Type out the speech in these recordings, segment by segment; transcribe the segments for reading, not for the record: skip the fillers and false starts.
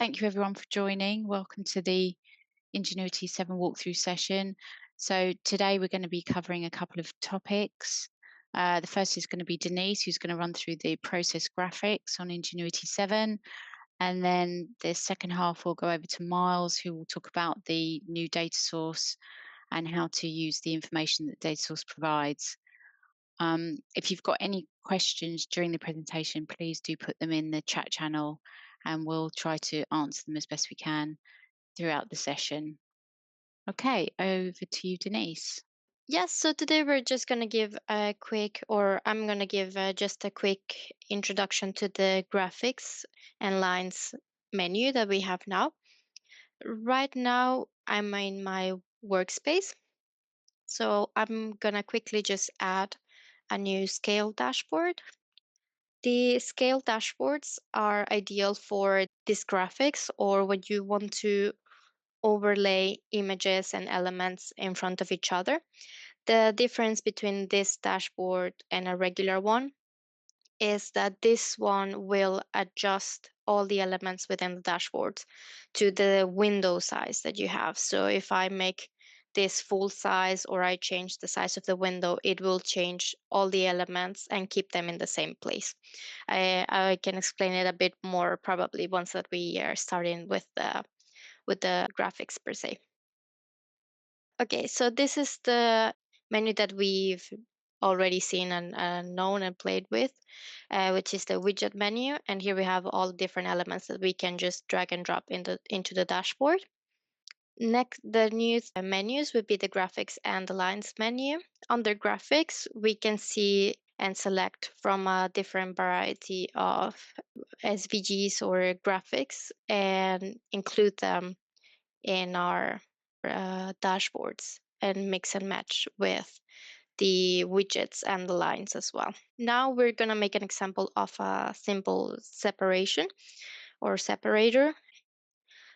Thank you everyone for joining. Welcome to the Ingenuity 7 walkthrough session. So today we're going to be covering a couple of topics. The first is going to be Denise, who's going to run through the process graphics on Ingenuity 7. And then the second half will go over to Miles, who will talk about the new data source and how to use the information that data source provides. If you've got any questions during the presentation, please do put them in the chat channel and we'll try to answer them as best we can throughout the session. Okay, over to you, Denise. Yes, so today we're just going to give a quick, or I'm going to give just a quick introduction to the graphics and lines menu that we have now. Right now, I'm in my workspace, so I'm going to quickly just add a new scale dashboard. The scale dashboards are ideal for these graphics or when you want to overlay images and elements in front of each other. The difference between this dashboard and a regular one is that this one will adjust all the elements within the dashboard to the window size that you have. So if I make this full size or I change the size of the window, it will change all the elements and keep them in the same place. I can explain it a bit more probably once that we are starting with the graphics per se. Okay, so this is the menu that we've already seen and known and played with, which is the widget menu. And here we have all different elements that we can just drag and drop into the dashboard. Next, the new menus would be the graphics and the lines menu. Under graphics, we can see and select from a different variety of SVGs or graphics and include them in our dashboards and mix and match with the widgets and the lines as well. Now we're going to make an example of a simple separation or separator.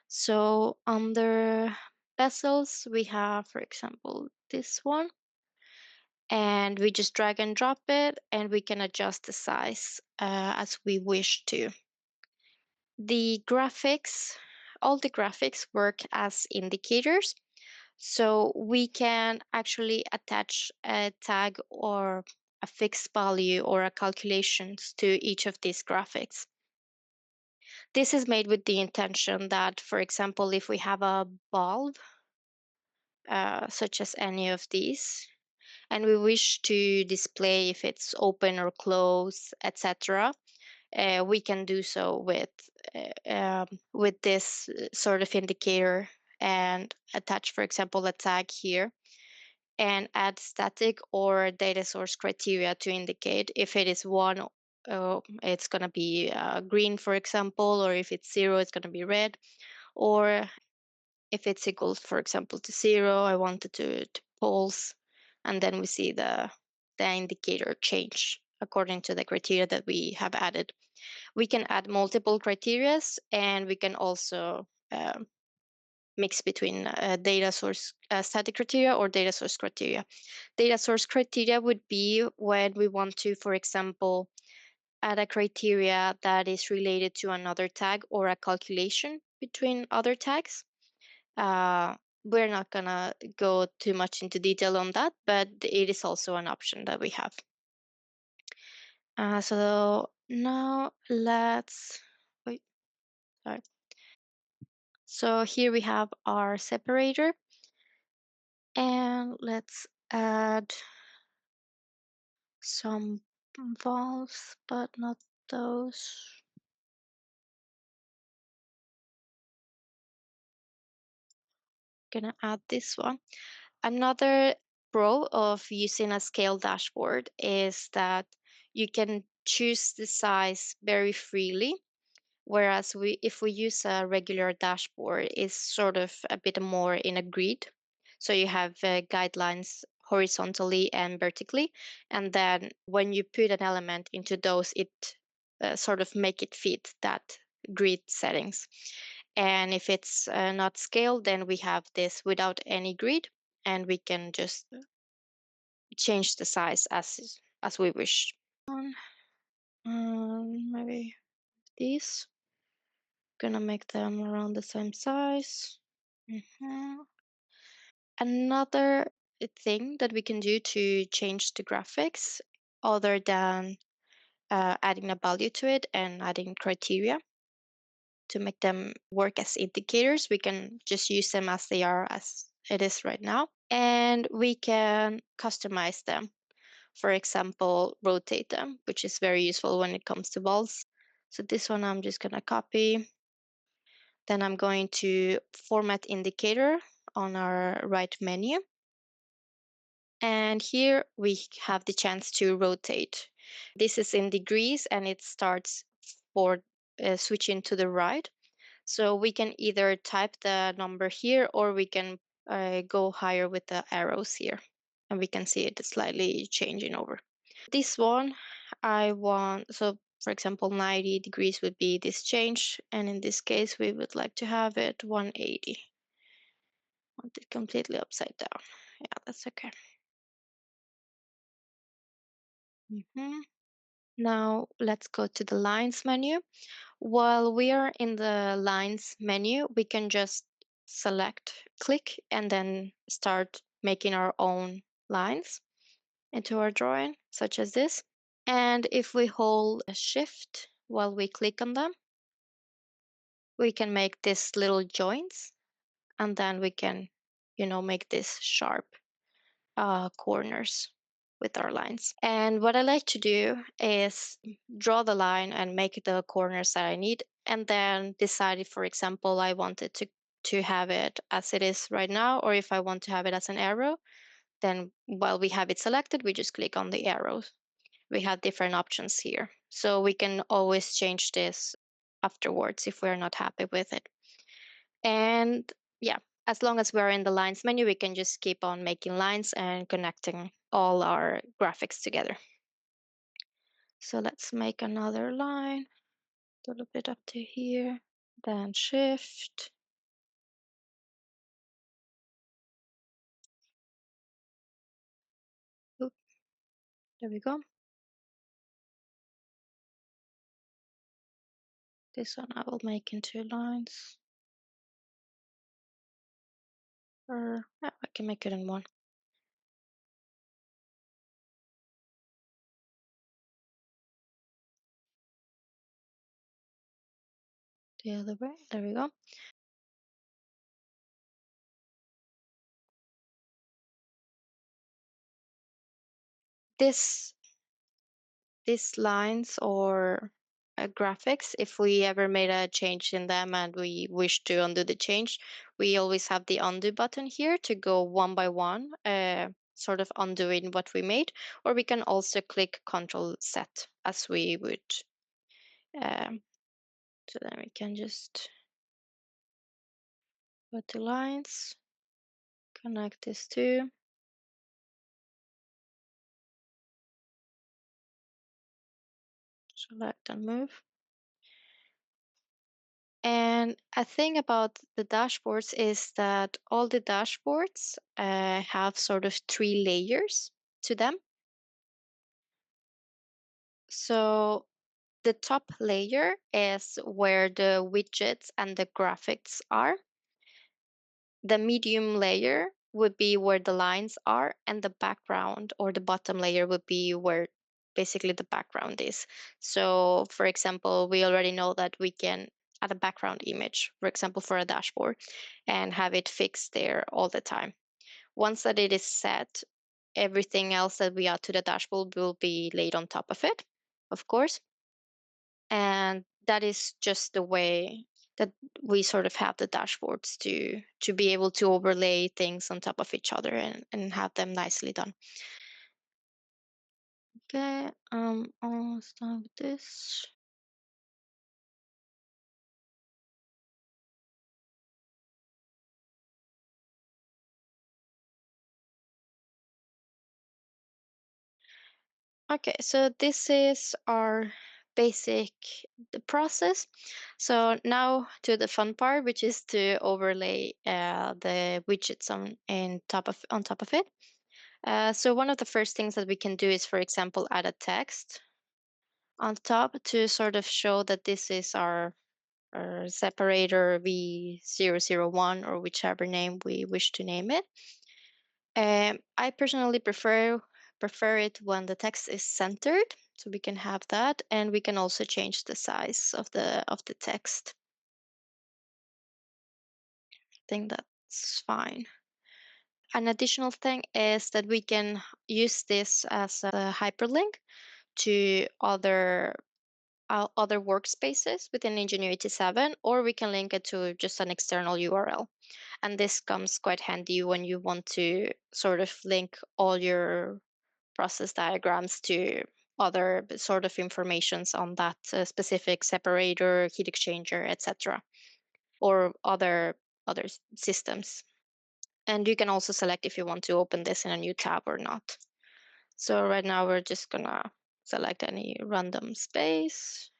So under bezels, we have, for example, this one. And we just drag and drop it and we can adjust the size as we wish to. The graphics, all the graphics work as indicators. So we can actually attach a tag or a fixed value or a calculations to each of these graphics. This is made with the intention that, for example, if we have a bulb, such as any of these, and we wish to display if it's open or closed, etc., we can do so with this sort of indicator and attach, for example, a tag here and add static or data source criteria to indicate if it is one, it's going to be green, for example, or if it's zero, it's going to be red, or if it's equal, for example, to zero, I want it to pulse, and then we see the indicator change according to the criteria that we have added. We can add multiple criterias, and we can also mix between data source static criteria or data source criteria. Data source criteria would be when we want to, for example, add a criteria that is related to another tag or a calculation between other tags. Uh, we're not gonna go too much into detail on that, but it is also an option that we have. So now let's wait. Sorry. So here we have our separator, and let's add some valves, but not those. Gonna add this one. Another pro of using a scale dashboard is that you can choose the size very freely. Whereas if we use a regular dashboard, it's sort of a bit more in a grid. So you have guidelines horizontally and vertically, and then when you put an element into those, it sort of make it fit that grid settings. And if it's not scaled, then we have this without any grid, and we can just change the size as we wish. Maybe this. Gonna make them around the same size. Mhm. Another thing that we can do to change the graphics, other than adding a value to it and adding criteria to make them work as indicators, we can just use them as they are, as it is right now. And we can customize them. For example, rotate them, which is very useful when it comes to balls. So this one I'm just gonna copy. Then I'm going to format indicator on our right menu. And here we have the chance to rotate. This is in degrees and it starts for switching to the right. So we can either type the number here or we can go higher with the arrows here. And we can see it slightly changing over. This one, I want, so for example, 90 degrees would be this change. And in this case, we would like to have it 180. Want it completely upside down. Yeah, that's okay. Mhm. Now let's go to the lines menu. While we are in the lines menu, we can just select, click, and then start making our own lines into our drawing, such as this. And if we hold a shift while we click on them, we can make these little joints, and then we can, make this sharp corners with our lines. And what I like to do is draw the line and make the corners that I need, and then decide if, for example, I wanted to have it as it is right now, or if I want to have it as an arrow. Then while we have it selected, we just click on the arrows. We have different options here. So we can always change this afterwards if we're not happy with it. And yeah, as long as we're in the lines menu, we can just keep on making lines and connecting all our graphics together. So let's make another line, a little bit up to here, then shift. Oop, there we go. This one I will make into lines. Or I can make it in one. The other way. There we go. This these lines or graphics, if we ever made a change in them and we wish to undo the change, we always have the undo button here to go one by one, sort of undoing what we made. Or we can also click Control Z as we would. Um, so then we can just go to lines, connect this to, select and move. And a thing about the dashboards is that all the dashboards have sort of three layers to them. So the top layer is where the widgets and the graphics are. The medium layer would be where the lines are, and the background or the bottom layer would be where basically the background is. So, for example, we already know that we can add a background image, for example, for a dashboard, and have it fixed there all the time. Once that it is set, everything else that we add to the dashboard will be laid on top of it, of course. And that is just the way that we sort of have the dashboards to be able to overlay things on top of each other and have them nicely done. Okay, almost done with this. Okay, so this is our basic the process. So now to the fun part, which is to overlay the widgets on top of it. So one of the first things that we can do is, for example, add a text on top to sort of show that this is our or separator V001 or whichever name we wish to name it. I personally prefer it when the text is centered, so we can have that, and we can also change the size of the text. I think that's fine. An additional thing is that we can use this as a hyperlink to other workspaces within Ingenuity 7, or we can link it to just an external URL. And this comes quite handy when you want to sort of link all your process diagrams to other sort of informations on that specific separator, heat exchanger, etc., or other systems. And you can also select if you want to open this in a new tab or not. So right now we're just gonna select any random space.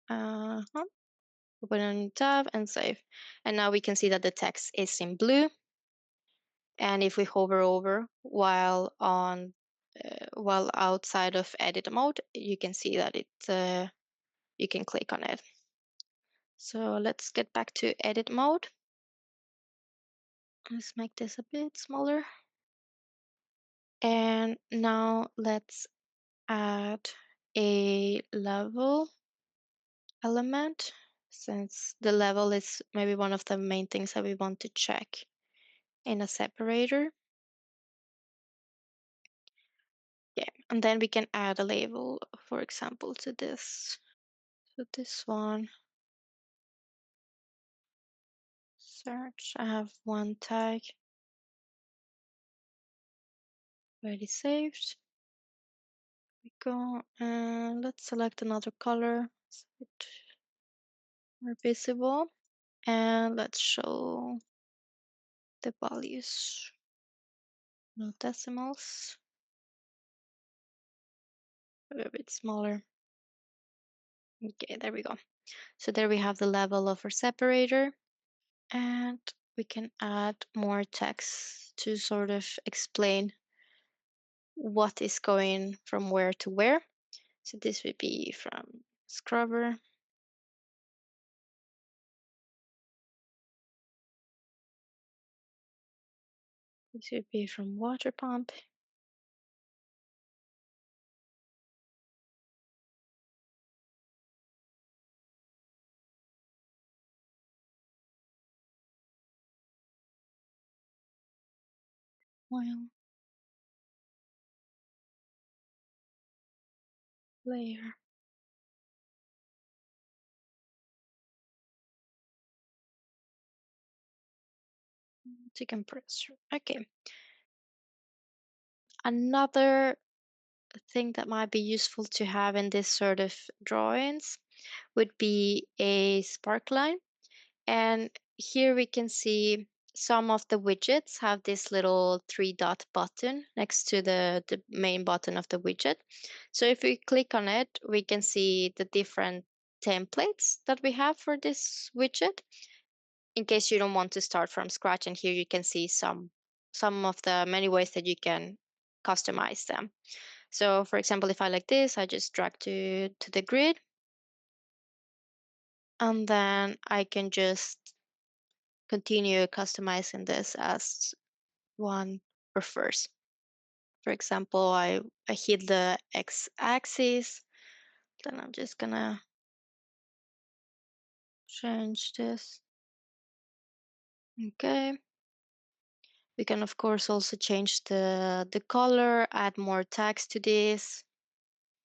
Open a new tab and save. And now we can see that the text is in blue. And if we hover over while outside of edit mode, you can see that you can click on it. So let's get back to edit mode. Let's make this a bit smaller. And now let's add a level element, since the level is maybe one of the main things that we want to check in a separator. Yeah, and then we can add a label, for example, to this. So this one, search. I have one tag already saved. We go and let's select another color so it's more visible. And let's show the values. No decimals. A bit smaller. Okay, there we go. So there we have the level of our separator. And we can add more text to sort of explain what is going from where to where. So this would be from scrubber. This would be from water pump. Oil layer to compressor. Okay. Another thing that might be useful to have in this sort of drawings would be a spark line. And here we can see some of the widgets have this little three dot button next to the main button of the widget. So if we click on it, we can see the different templates that we have for this widget in case you don't want to start from scratch. And here you can see some of the many ways that you can customize them. So for example, if I like this, I just drag to the grid, and then I can just continue customizing this as one prefers. For example, I hit the x-axis, then I'm just gonna change this. Okay. We can of course also change the color, add more text to this.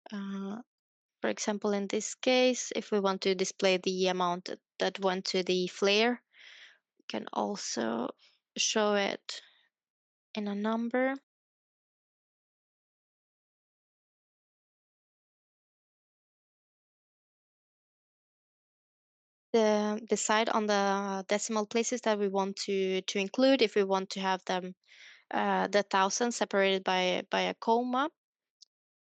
For example, in this case, if we want to display the amount that went to the flare, we can also show it in a number. Decide on the decimal places that we want to include, if we want to have them the thousand separated by a comma,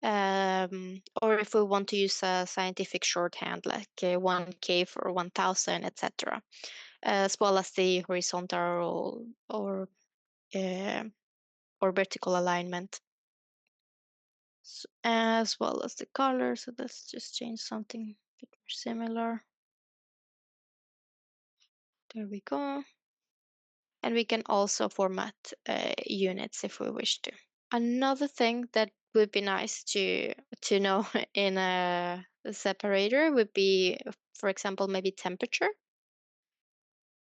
or if we want to use a scientific shorthand like 1K for 1000, etc., as well as the horizontal uh, or vertical alignment, as well as the color. So let's just change something bit more similar. There we go. And we can also format units if we wish to. Another thing that would be nice to know in a separator would be, for example, maybe temperature.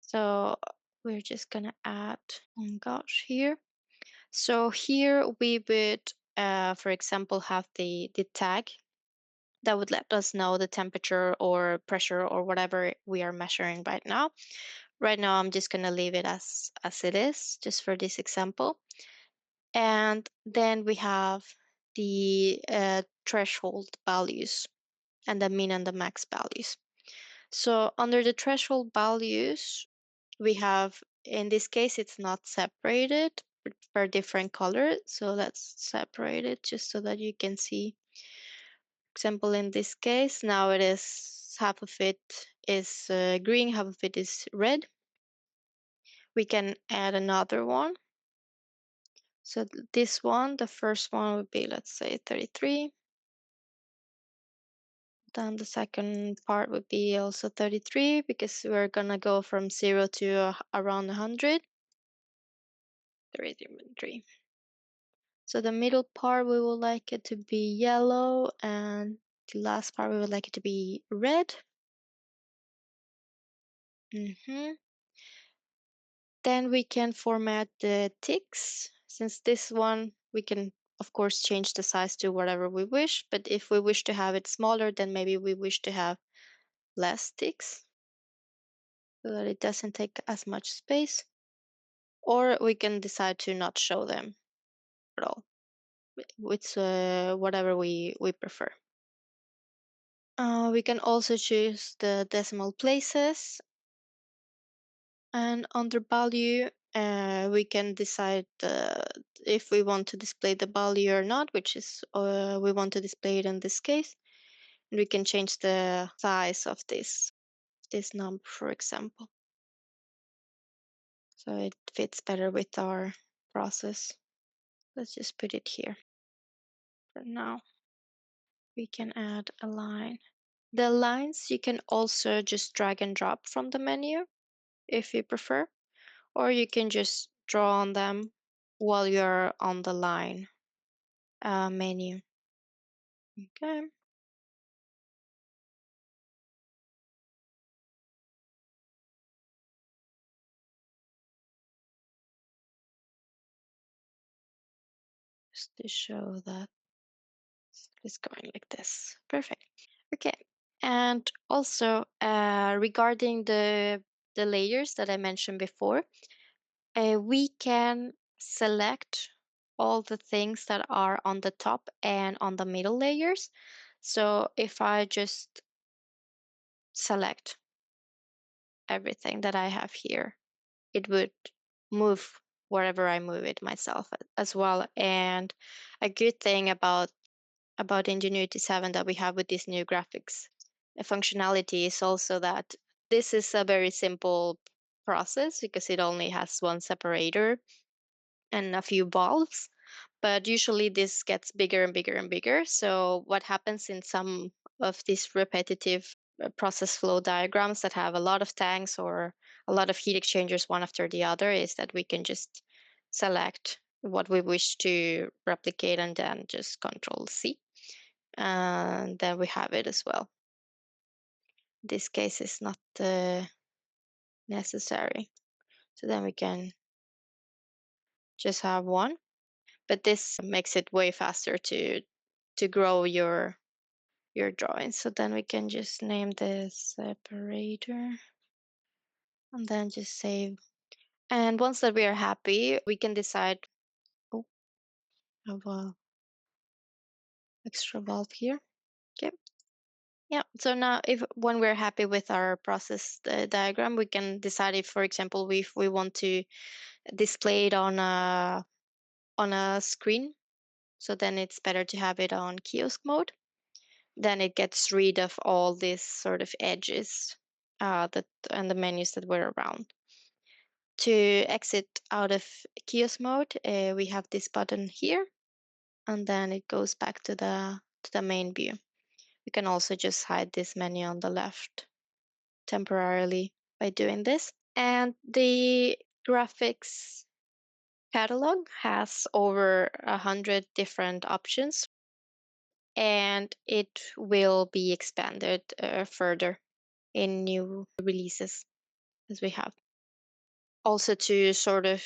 So we're just gonna add on gosh here. So here we would, for example, have the tag that would let us know the temperature or pressure or whatever we are measuring right now. Right now, I'm just gonna leave it as it is, just for this example. And then we have the threshold values and the min and the max values. So under the threshold values, we have, in this case, it's not separated per different color. So let's separate it just so that you can see. Example, in this case, now it is half of it is green, half of it is red. We can add another one. So this one, the first one would be, let's say, 33. Then the second part would be also 33 because we're gonna go from 0 to around 100. 33. So the middle part we would like it to be yellow, and the last part we would like it to be red. hmm Then we can format the ticks. Since this one, we can of course change the size to whatever we wish, but if we wish to have it smaller, then maybe we wish to have less ticks so that it doesn't take as much space. Or we can decide to not show them at all. It's whatever we prefer. We can also choose the decimal places, and under value, we can decide if we want to display the value or not, which is we want to display it in this case. And we can change the size of this number, for example, so it fits better with our process. Let's just put it here for now. We can add a line. The lines you can also just drag and drop from the menu if you prefer, or you can just draw on them while you're on the line menu. Okay. Just to show that it's going like this. Perfect. Okay. And also regarding the layers that I mentioned before, we can select all the things that are on the top and on the middle layers. So if I just select everything that I have here, it would move wherever I move it myself as well. And a good thing about Ingenuity 7 that we have with this new graphics functionality is also that this is a very simple process because it only has one separator and a few valves. But usually this gets bigger and bigger and bigger. So what happens in some of these repetitive process flow diagrams that have a lot of tanks or a lot of heat exchangers one after the other is that we can just select what we wish to replicate and then just Control C. And then we have it as well. This case is not necessary. So then we can just have one. But this makes it way faster to grow your drawings. So then we can just name this separator and then just save. And once that we are happy, we can decide, oh, have a extra valve here. Okay. Yeah. So now if when we're happy with our process diagram, we can decide if, for example, if we want to display it on a screen. So then it's better to have it on kiosk mode. Then it gets rid of all these sort of edges that and the menus that were around. To exit out of kiosk mode, we have this button here, and then it goes back to the main view. You can also just hide this menu on the left temporarily by doing this. And the graphics catalog has over 100 different options, and it will be expanded further in new releases as we have. Also, to sort of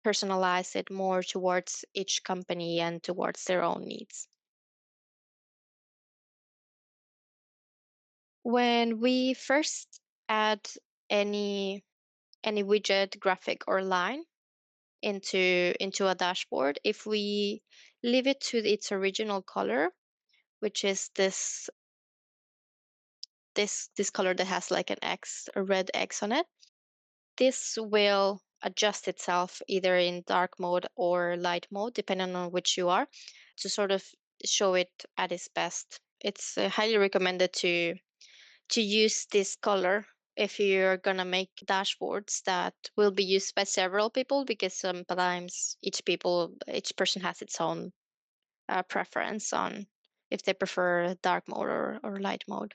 personalize it more towards each company and towards their own needs. When we first add any widget, graphic, or line into a dashboard, if we leave it to its original color, which is this color that has like an X, a red X on it, this will adjust itself either in dark mode or light mode, depending on which you are, to sort of show it at its best. It's highly recommended to use this color if you're gonna make dashboards that will be used by several people, because sometimes each person has its own preference on if they prefer dark mode or light mode.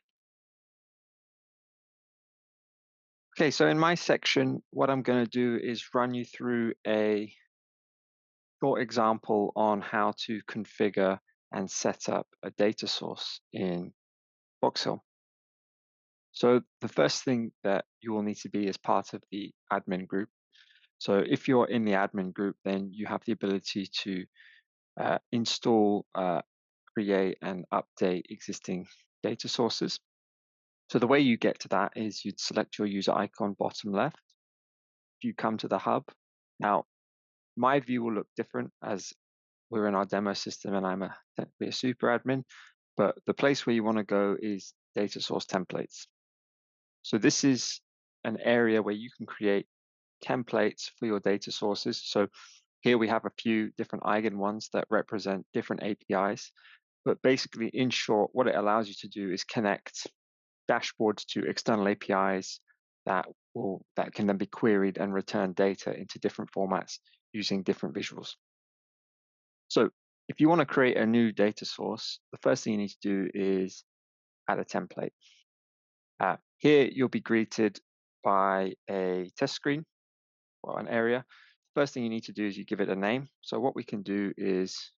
Okay, so in my section, what I'm going to do is run you through a short example on how to configure and set up a data source in Voxel. So the first thing that you will need to be is part of the admin group. So if you're in the admin group, then you have the ability to install, create, and update existing data sources. So the way you get to that is you'd select your user icon bottom left. You come to the hub. Now, my view will look different as we're in our demo system and I'm technically a super admin, but the place where you want to go is data source templates. So this is an area where you can create templates for your data sources. So here we have a few different eigen ones that represent different APIs. But basically, in short, what it allows you to do is connect dashboards to external APIs that can then be queried and return data into different formats using different visuals. So if you want to create a new data source, the first thing you need to do is add a template. Here you'll be greeted by a test screen or an area. First thing you need to do is you give it a name. So what we can do is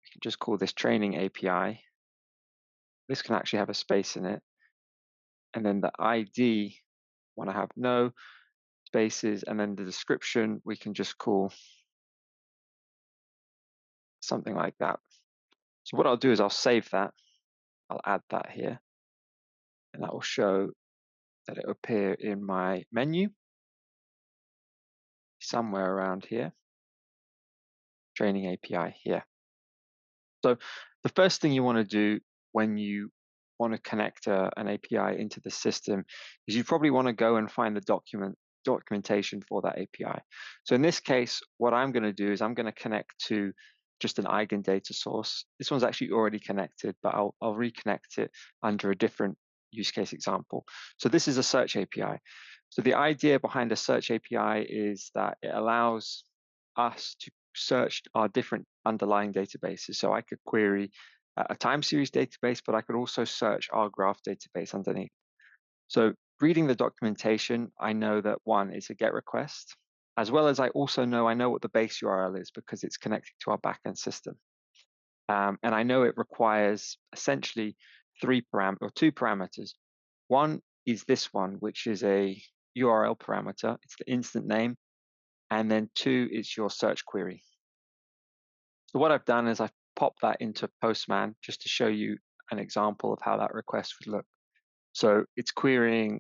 we can just call this training API. This can actually have a space in it. And then the ID, want to have no spaces. And then the description, we can just call something like that. So what I'll do is I'll save that. I'll add that here. And that will show that it will appear in my menu somewhere around here. Training API here. So the first thing you want to do when you want to connect an API into the system is you probably want to go and find the documentation for that API. So in this case, what I'm going to do is I'm going to connect to just an eigen data source. This one's actually already connected, but I'll reconnect it under a different use case example. So this is a search API. So the idea behind a search API is that it allows us to search our different underlying databases. So I could query a time series database, but I could also search our graph database underneath. So reading the documentation, I know that one is a GET request, as well as I know what the base URL is because it's connected to our backend system. And I know it requires essentially two parameters. One is this one, which is a URL parameter. It's the instant name. And then two is your search query. So what I've done is I've popped that into Postman just to show you an example of how that request would look. So it's querying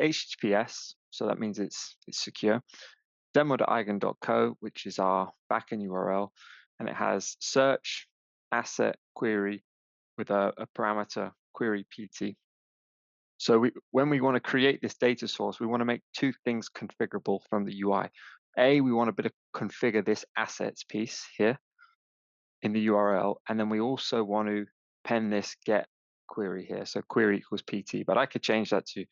HTTPS, so that means it's secure, demo.eigen.co, which is our backend URL, and it has search, asset, query with a parameter query PT. So when we want to create this data source, we want to make two things configurable from the UI. We want to configure this assets piece here in the URL, and then we also want to pen this get query here. So query equals PT, but I could change that to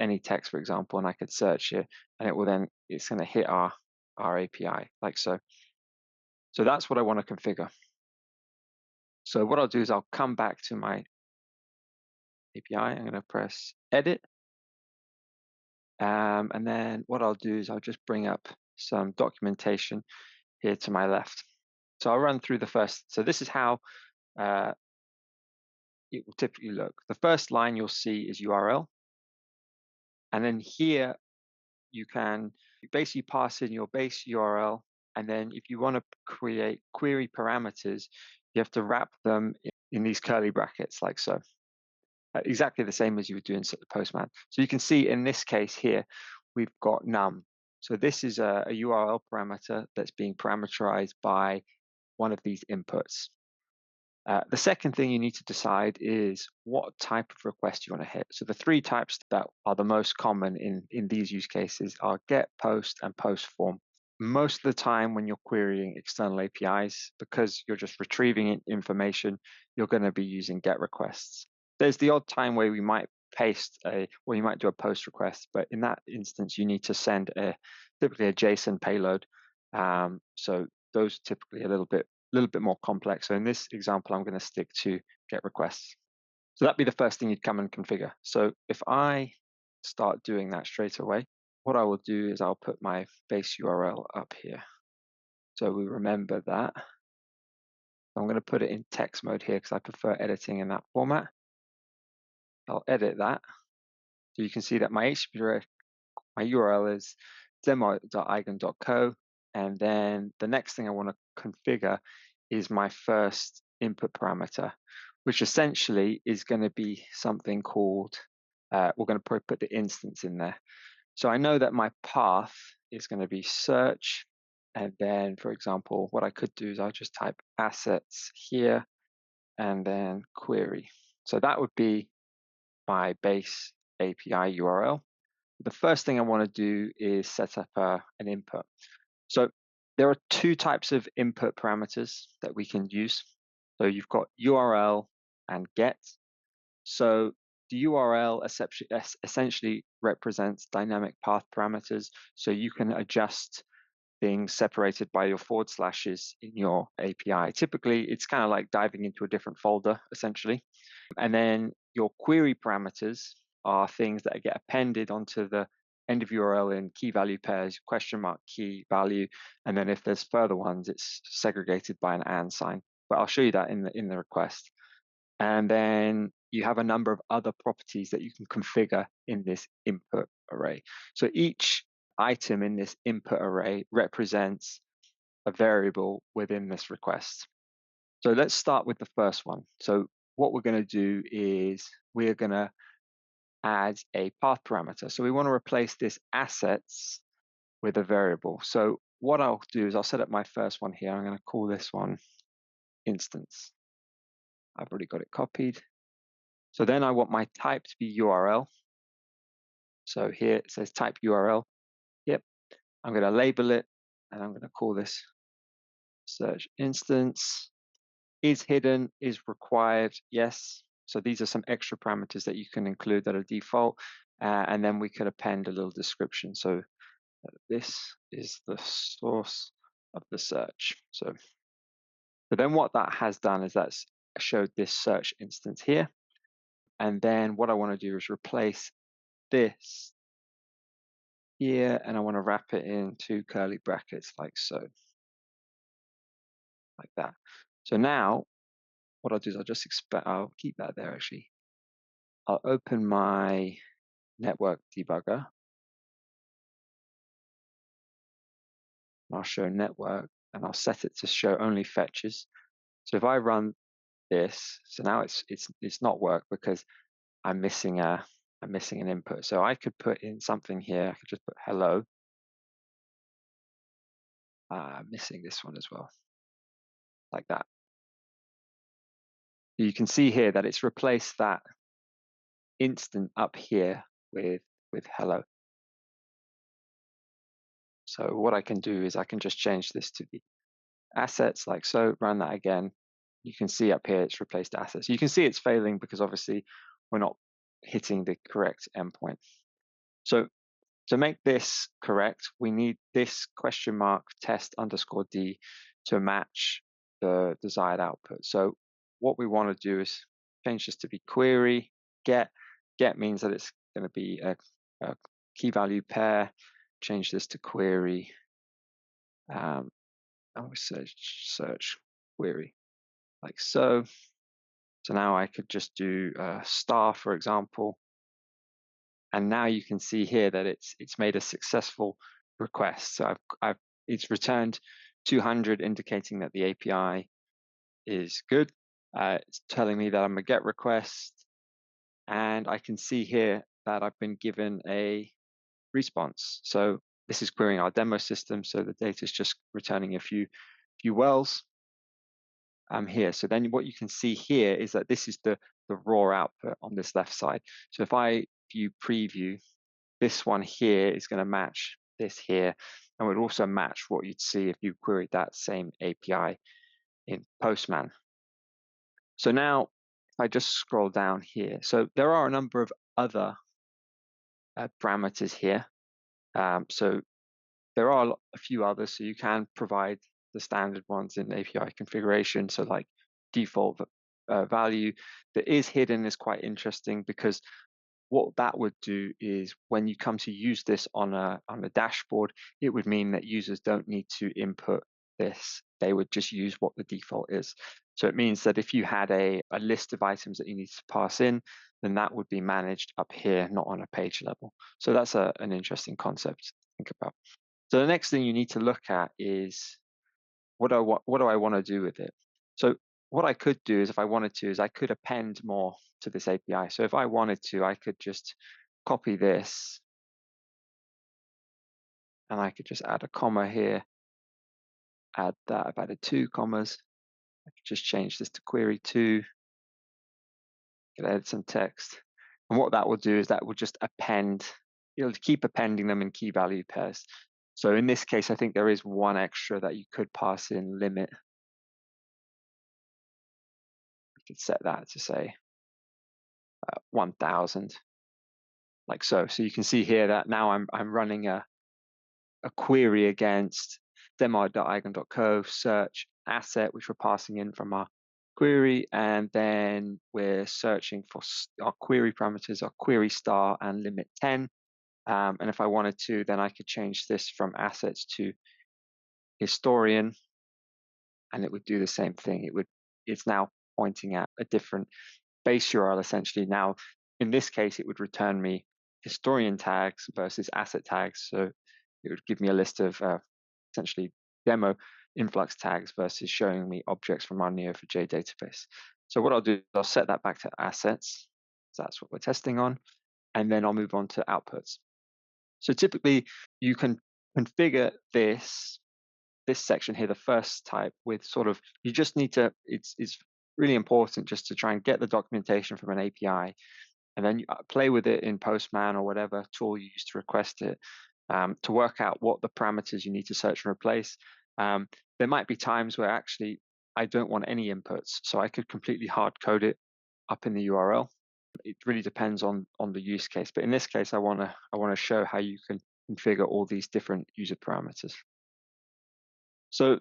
any text, for example, and I could search it, and it's going to hit our API like so. So that's what I want to configure. So what I'll do is I'll come back to my API. I'm going to press edit. And then what I'll do is I'll just bring up some documentation here to my left. So I'll run through the first. So this is how it will typically look. The first line you'll see is URL. And then here you can basically pass in your base URL. And then if you want to create query parameters, you have to wrap them in these curly brackets like so. Exactly the same as you would do in Postman. So you can see in this case here, we've got num. So this is a URL parameter that's being parameterized by one of these inputs. The second thing you need to decide is what type of request you want to hit. So the three types that are the most common in these use cases are get, post, and post form. Most of the time when you're querying external APIs, because you're just retrieving information, you're going to be using get requests. There's the odd time where we might you might do a post request, but in that instance, you need to send typically a JSON payload. So those are typically a little bit more complex. So in this example, I'm going to stick to get requests. So that'd be the first thing you'd come and configure. So if I start doing that straight away, what I will do is I'll put my base URL up here. So we remember that. I'm going to put it in text mode here because I prefer editing in that format. I'll edit that. So you can see that my URL is demo.eigen.co. And then the next thing I want to configure is my first input parameter, which essentially is going to be something called, we're going to put the instance in there. So I know that my path is going to be search. And then, for example, what I could do is I'll just type assets here and then query. So that would be my base API URL. The first thing I want to do is set up an input. So there are two types of input parameters that we can use. So you've got URL and get. So the URL essentially represents dynamic path parameters. So you can adjust things separated by your forward slashes in your API. Typically, it's kind of like diving into a different folder, essentially. And then your query parameters are things that get appended onto the end of URL in key value pairs, question mark key value. And then if there's further ones, it's segregated by an and sign. But I'll show you that in the request. And then you have a number of other properties that you can configure in this input array. So each item in this input array represents a variable within this request. So let's start with the first one. So what we're going to do is we're going to add a path parameter. So we want to replace this assets with a variable. So what I'll do is I'll set up my first one here. I'm going to call this one instance. I've already got it copied. So then I want my type to be URL. So here it says type URL. Yep. I'm going to label it and I'm going to call this search instance. Is hidden, is required, yes. So these are some extra parameters that you can include that are default. And then we could append a little description. So this is the source of the search. So then what that has done is that's showed this search instance here. And then what I want to do is replace this here, and I want to wrap it in two curly brackets like so, like that. So now what I'll do is I'll keep that there actually. I'll open my network debugger. I'll show network and I'll set it to show only fetches. So if I run this, so now it's not work because I'm missing an input. So I could put in something here. I could just put hello. Missing this one as well, like that. You can see here that it's replaced that instant up here with hello. So what I can do is I can just change this to the assets like so, run that again. You can see up here it's replaced assets. You can see it's failing because obviously we're not hitting the correct endpoint. So to make this correct, we need this question mark test underscore D to match the desired output. So what we want to do is change this to be query get. Get means that it's going to be a key value pair. Change this to query. I would search query like so. So now I could just do star, for example, and now you can see here that it's made a successful request. So it's returned 200, indicating that the API is good. It's telling me that I'm a GET request, and I can see here that I've been given a response. So this is querying our demo system, so the data is just returning a few wells here. So then what you can see here is that this is the raw output on this left side. So if I view preview, this one here is going to match this here, and would also match what you'd see if you queried that same API in Postman. So now, if I just scroll down here, so there are a number of other parameters here. So there are a few others, so you can provide the standard ones in API configuration. So like default value that is hidden is quite interesting, because what that would do is when you come to use this on a dashboard, it would mean that users don't need to input this. They would just use what the default is. So it means that if you had a list of items that you need to pass in, then that would be managed up here, not on a page level. So that's an interesting concept to think about. So the next thing you need to look at is what do I want to do with it? So what I could do is, if I wanted to, is I could append more to this API. So if I wanted to, I could just copy this, and I could just add a comma here, add that. I've added 2 commas. I could just change this to query 2, could add some text. And what that will do is that will just append, it'll keep appending them in key value pairs. So in this case, I think there is one extra that you could pass in, limit. We could set that to say 1000, like so. So you can see here that now I'm running a query against demo.eigen.co search asset, which we're passing in from our query, and then we're searching for our query parameters, our query star and limit 10. And if I wanted to, then I could change this from assets to historian, and it would do the same thing. It's now pointing at a different base URL essentially. Now, in this case, it would return me historian tags versus asset tags. So it would give me a list of essentially demo influx tags versus showing me objects from our Neo4j database. So what I'll do is I'll set that back to assets. So that's what we're testing on. And then I'll move on to outputs. So typically you can configure this section here, the first type, with sort of, you just need to, it's really important just to try and get the documentation from an API, and then you play with it in Postman or whatever tool you use to request it, to work out what the parameters you need to search and replace. There might be times where actually I don't want any inputs, so I could completely hard code it up in the URL. It really depends on the use case, but in this case, I want to show how you can configure all these different user parameters. So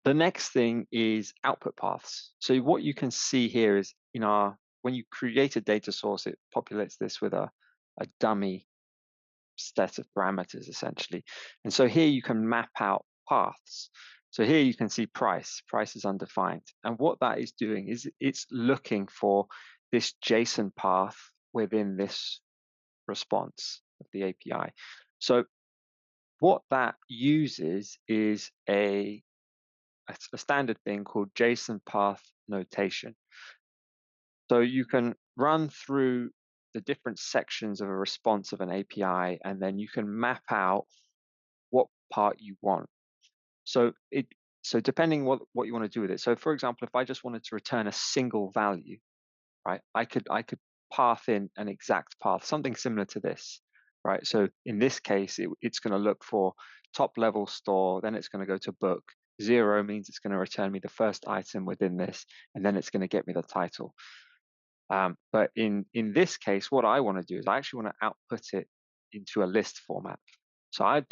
the next thing is output paths. So what you can see here is when you create a data source, it populates this with a dummy set of parameters essentially. And so here you can map out paths. So here you can see price is undefined. And what that is doing is it's looking for this JSON path within this response of the API. So what that uses is a standard thing called JSON path notation. So you can run through the different sections of a response of an API, and then you can map out what part you want. So depending what you want to do with it. So for example, if I just wanted to return a single value, right, I could path in an exact path, something similar to this, right? So in this case, it's going to look for top level store, then it's going to go to book. 0 means it's going to return me the first item within this, and then it's going to get me the title. But in this case, what I want to do is I actually want to output it into a list format. So I'd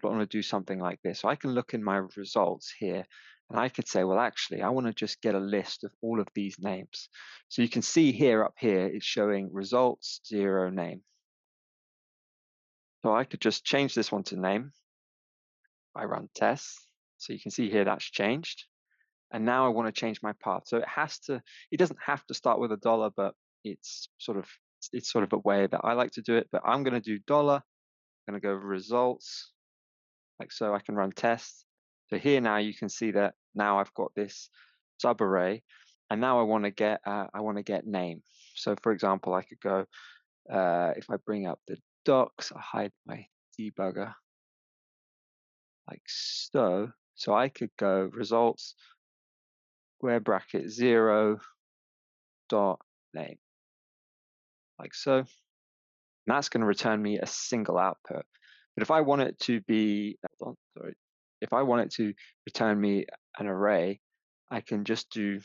want to do something like this. So I can look in my results here, And I could say, well, actually, I want to just get a list of all of these names. So you can see here up here, it's showing results, 0, name. So I could just change this one to name. I run tests. So you can see here that's changed. And now I want to change my path. So it doesn't have to start with $1, but it's sort of a way that I like to do it. But I'm going to do $. I'm going to go results, like so. I can run tests. So here now you can see that now I've got this subarray, and now I want to get name. So for example, I could go if I bring up the docs, I hide my debugger like so. So I could go results square bracket 0 dot name, like so. And that's going to return me a single output. But if I want it to be, if I want it to return me an array, I can do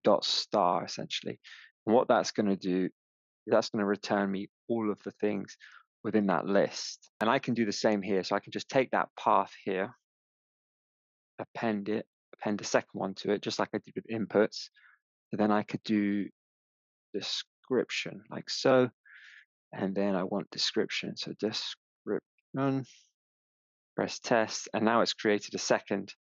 dot star essentially. And what that's going to do is that's going to return me all of the things within that list. And I can do the same here. So I can just take that path here, append a second one to it, just like I did with inputs. And then I could do description like so. And then I want description. So description, press test, and now it's created a second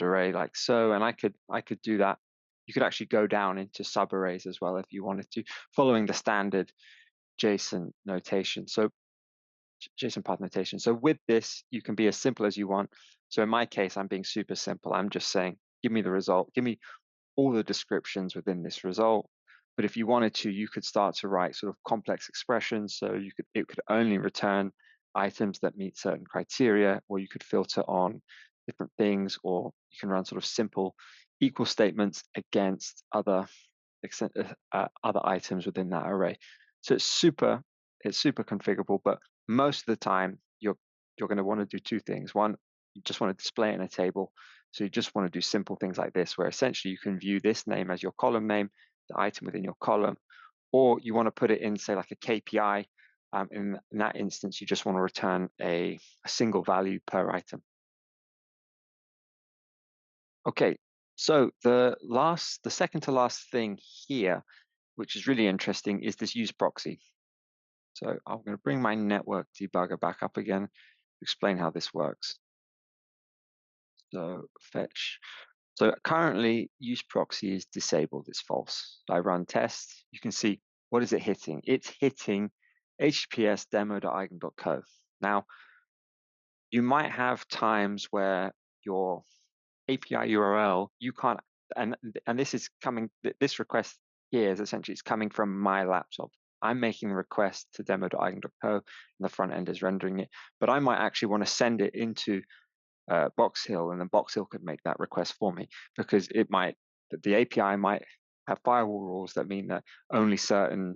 array like so. And I could do that. You could actually go down into subarrays as well if you wanted to, following the standard JSON notation. So JSON path notation. So with this, you can be as simple as you want. So in my case, I'm being super simple. I'm just saying, give me the result, give me all the descriptions within this result. But if you wanted to, you could start to write sort of complex expressions. So it could only return items that meet certain criteria, or you could filter on different things, or you can run sort of simple equal statements against other items within that array. So it's super configurable, but most of the time you're going to want to do two things. One, you just want to display it in a table. So you just want to do simple things like this, where essentially you can view this name as your column name, the item within your column, or you want to put it in, say, like a KPI. In that instance, you just want to return a single value per item. Okay, so the second to last thing here, which is really interesting, is this use proxy. So I'm going to bring my network debugger back up again to explain how this works. So fetch. So currently use proxy is disabled, it's false. I run test, you can see, what is it hitting? It's hitting https demo.eigen.co. Now, you might have times where your API URL, you can't, and this is coming, this request here is essentially, it's coming from my laptop. I'm making the request to demo.eigen.co, and the front end is rendering it, but I might actually want to send it into Box Hill, and then Box Hill could make that request for me, because the API might have firewall rules that mean that only certain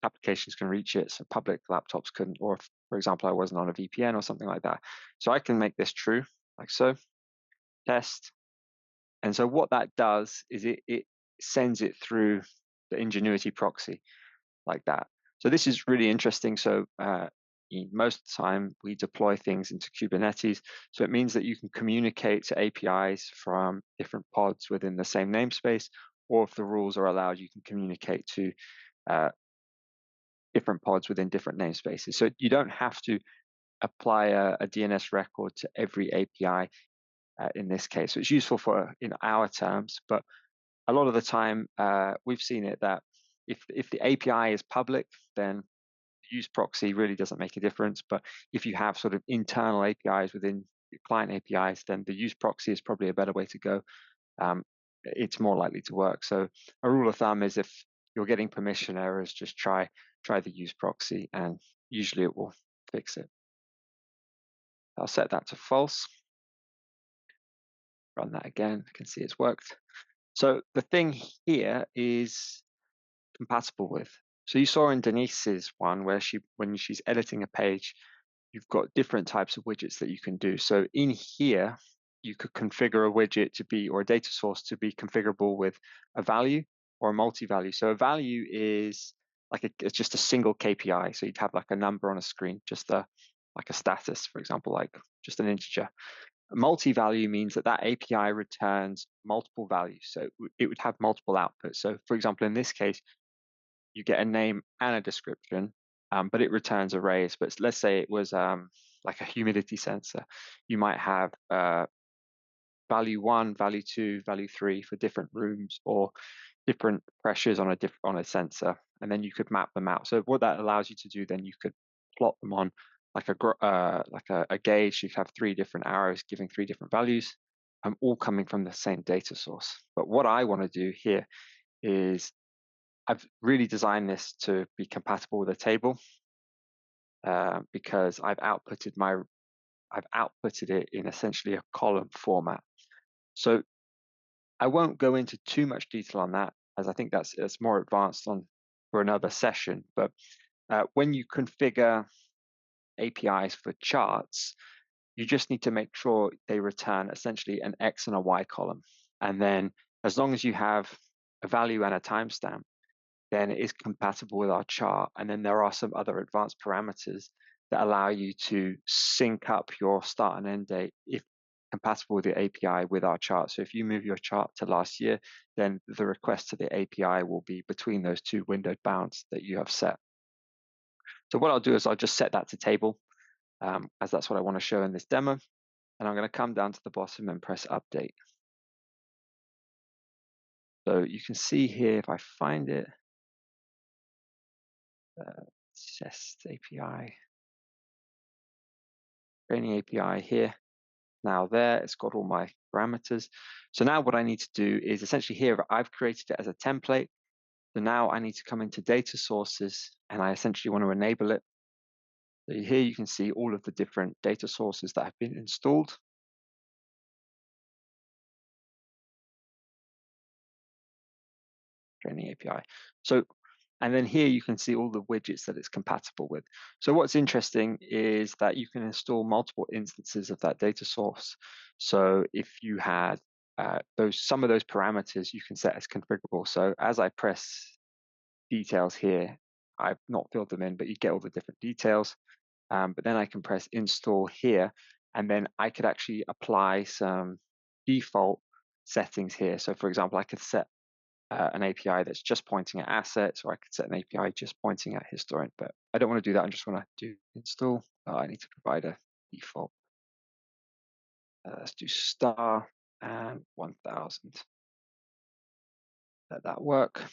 applications can reach it, so public laptops couldn't, or if, for example, I wasn't on a VPN or something like that. So I can make this true, like so, test. And so what that does is it sends it through the Ingenuity proxy like that. So this is really interesting. So most of the time we deploy things into Kubernetes. So it means that you can communicate to APIs from different pods within the same namespace, or if the rules are allowed, you can communicate to different pods within different namespaces. So you don't have to apply a DNS record to every API in this case. So it's useful for in our terms, but a lot of the time we've seen it that if the API is public, then use proxy really doesn't make a difference. But if you have sort of internal APIs within your client APIs, then the use proxy is probably a better way to go. It's more likely to work. So a rule of thumb is if you're getting permission errors, just try the use proxy, and usually it will fix it. I'll set that to false. Run that again. I can see it's worked. So the thing here is compatible with. So you saw in Denise's one where when she's editing a page, you've got different types of widgets that you can do. So in here, you could configure a widget to be, or a data source to be configurable with a value or a multi-value. So a value is it's just a single KPI. So you'd have like a number on a screen, just like a status, for example, like just an integer. Multi-value means that that API returns multiple values. So it would have multiple outputs. So for example, in this case, you get a name and a description, but it returns arrays. But let's say it was like a humidity sensor. You might have value 1, value 2, value 3 for different rooms or different pressures on a sensor, and then you could map them out. So what that allows you to do, then you could plot them on like a gauge. You have 3 different arrows giving 3 different values, all coming from the same data source. But what I want to do here is I've really designed this to be compatible with a table, because I've outputted it in essentially a column format. So I won't go into too much detail on that, as I think it's more advanced for another session. But when you configure APIs for charts, you just need to make sure they return essentially an X and a Y column. And then as long as you have a value and a timestamp, then it is compatible with our chart. And then there are some other advanced parameters that allow you to sync up your start and end date if compatible with the API with our chart. So if you move your chart to last year, then the request to the API will be between those 2 windowed bounds that you have set. So what I'll do is I'll just set that to table, as that's what I want to show in this demo. And I'm going to come down to the bottom and press update. So you can see here, if I find it, test API, training API here. Now there, it's got all my parameters. So now what I need to do is essentially here, I've created it as a template. So now I need to come into data sources and I essentially want to enable it. So here you can see all of the different data sources that have been installed. Training API. So, and then here you can see all the widgets that it's compatible with. So what's interesting is that you can install multiple instances of that data source. So if you had some of those parameters you can set as configurable. So as I press details here, I've not filled them in, but you get all the different details. But then I can press install here, and then I could actually apply some default settings here. So for example, I could set an API that's just pointing at assets, or I could set an API just pointing at historian, but I don't want to do that. I just want to do install. I need to provide a default. Let's do star and 1000. Let that work.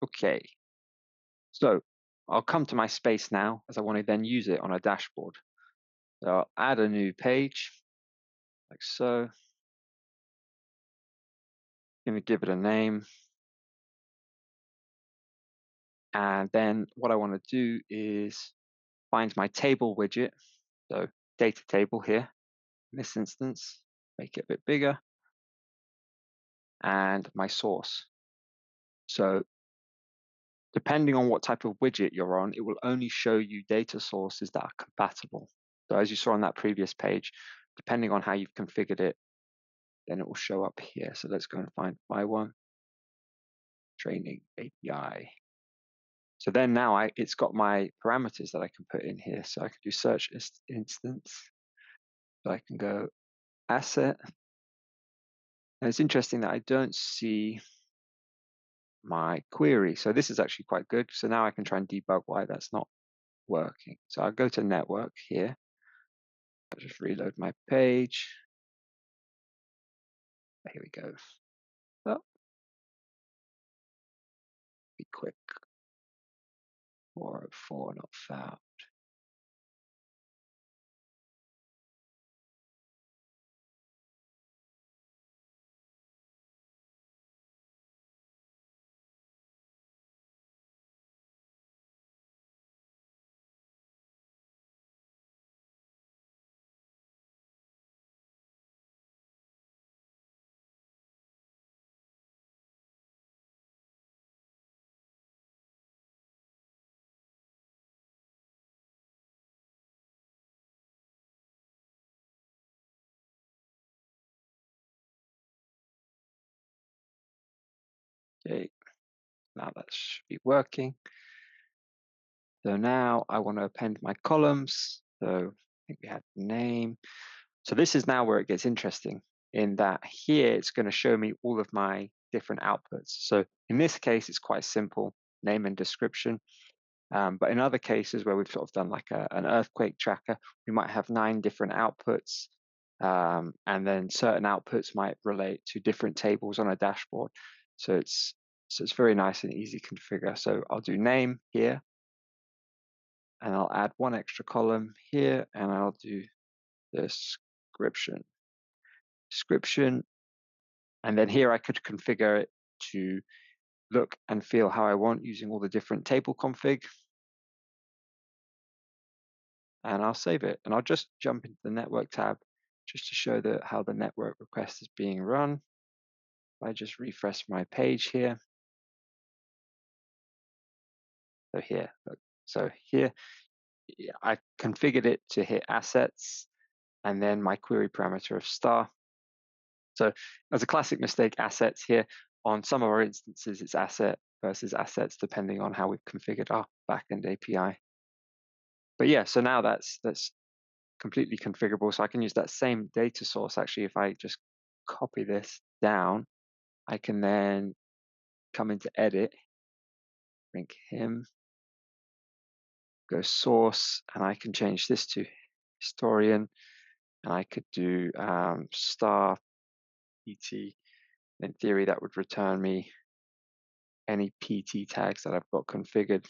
Okay. So I'll come to my space now, as I want to then use it on a dashboard. So I'll add a new page, like so. Going to give it a name. And then what I want to do is find my table widget. So data table here in this instance, make it a bit bigger, and my source. So depending on what type of widget you're on, it will only show you data sources that are compatible. So as you saw on that previous page, depending on how you've configured it, then it will show up here. So let's go and find my one, training API. So then now it's got my parameters that I can put in here. So I can do search instance. So I can go asset. And it's interesting that I don't see my query. So this is actually quite good. So now I can try and debug why that's not working. So I'll go to network here. I'll just reload my page. Here we go. Oh, be quick. 404 not found. Okay, now that should be working. So now I want to append my columns. So I think we had name. So this is now where it gets interesting, in that here it's going to show me all of my different outputs. So in this case, it's quite simple, name and description. But in other cases where we've sort of done like an earthquake tracker, we might have 9 different outputs. And then certain outputs might relate to different tables on a dashboard. So it's very nice and easy to configure. So I'll do name here, and I'll add 1 extra column here, and I'll do description. And then here I could configure it to look and feel how I want using all the different table config. And I'll save it. And I'll just jump into the network tab just to show how the network request is being run. I just refresh my page here. So here, I configured it to hit assets and then my query parameter of star. So as a classic mistake, assets here. On some of our instances, it's asset versus assets, depending on how we've configured our backend API. But yeah, so now that's completely configurable. So I can use that same data source. Actually, if I just copy this down, I can then come into edit, bring him, go source, and I can change this to historian, and I could do star PT. In theory, that would return me any PT tags that I've got configured,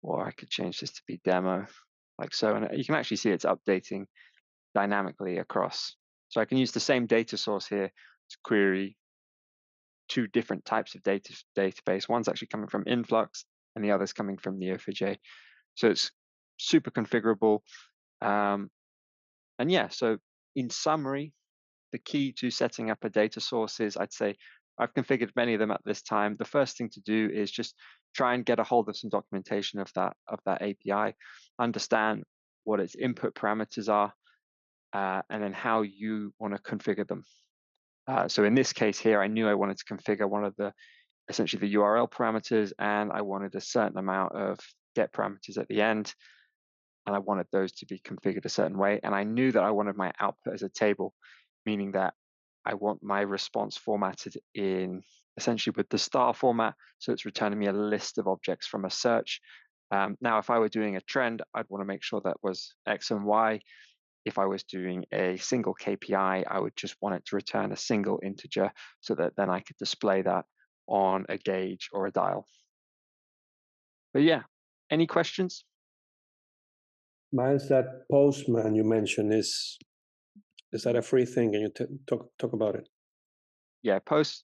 or I could change this to be demo, like so. And you can actually see it's updating dynamically across. So I can use the same data source here to query 2 different types of database. One's actually coming from Influx, and the other's coming from Neo4j. So it's super configurable. And yeah, so in summary, the key to setting up a data source is, I'd say, I've configured many of them at this time. The first thing to do is just try and get a hold of some documentation of that API, understand what its input parameters are, and then how you want to configure them. So in this case here, I knew I wanted to configure one of essentially the URL parameters, and I wanted a certain amount of get parameters at the end, and I wanted those to be configured a certain way. And I knew that I wanted my output as a table, meaning that I want my response formatted in essentially with the star format, so it's returning me a list of objects from a search. Now, if I were doing a trend, I'd want to make sure that was X and Y. If I was doing a single KPI, I would just want it to return a single integer so that then I could display that on a gauge or a dial. But yeah, any questions? Miles, that Postman you mentioned, is that a free thing? Can you talk about it? Yeah,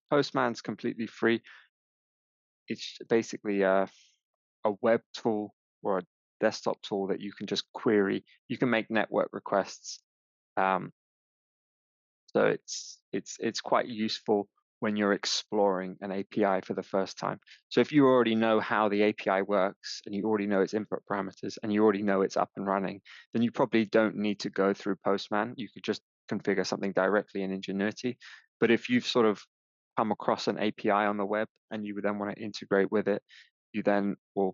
Postman's completely free. It's basically a web tool or a desktop tool that you can just query. You can make network requests. So it's quite useful when you're exploring an API for the first time. So if you already know how the API works, and you already know its input parameters, and you already know it's up and running, then you probably don't need to go through Postman. You could just configure something directly in Ingenuity. But if you've sort of come across an API on the web and you would then want to integrate with it, you then you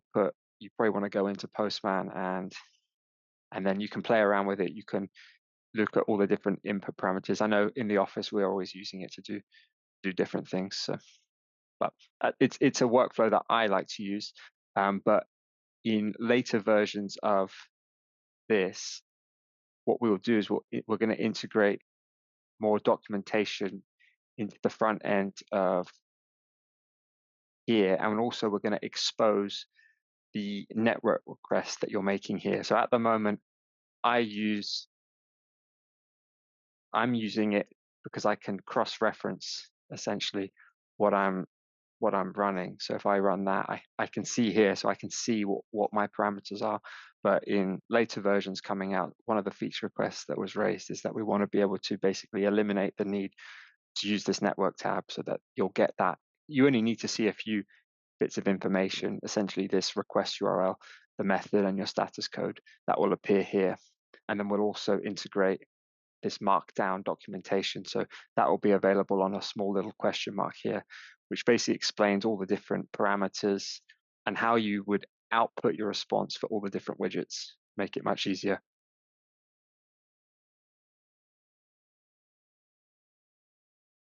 probably want to go into Postman, and then you can play around with it. You can look at all the different input parameters. I know in the office we're always using it to do different things. So, but it's a workflow that I like to use. But in later versions of this, what we will do is we're going to integrate more documentation into the front end of here, and also we're going to expose the network request that you're making here. So at the moment, I'm using it because I can cross-reference essentially what I'm running. So if I run that, I can see here, so I can see what my parameters are. But in later versions coming out, one of the feature requests that was raised is that we want to be able to basically eliminate the need to use this network tab, so that you'll get that. You only need to see a few bits of information, essentially this request URL, the method, and your status code that will appear here. And then we'll also integrate this markdown documentation. So that will be available on a small little question mark here, which basically explains all the different parameters and how you would output your response for all the different widgets, make it much easier.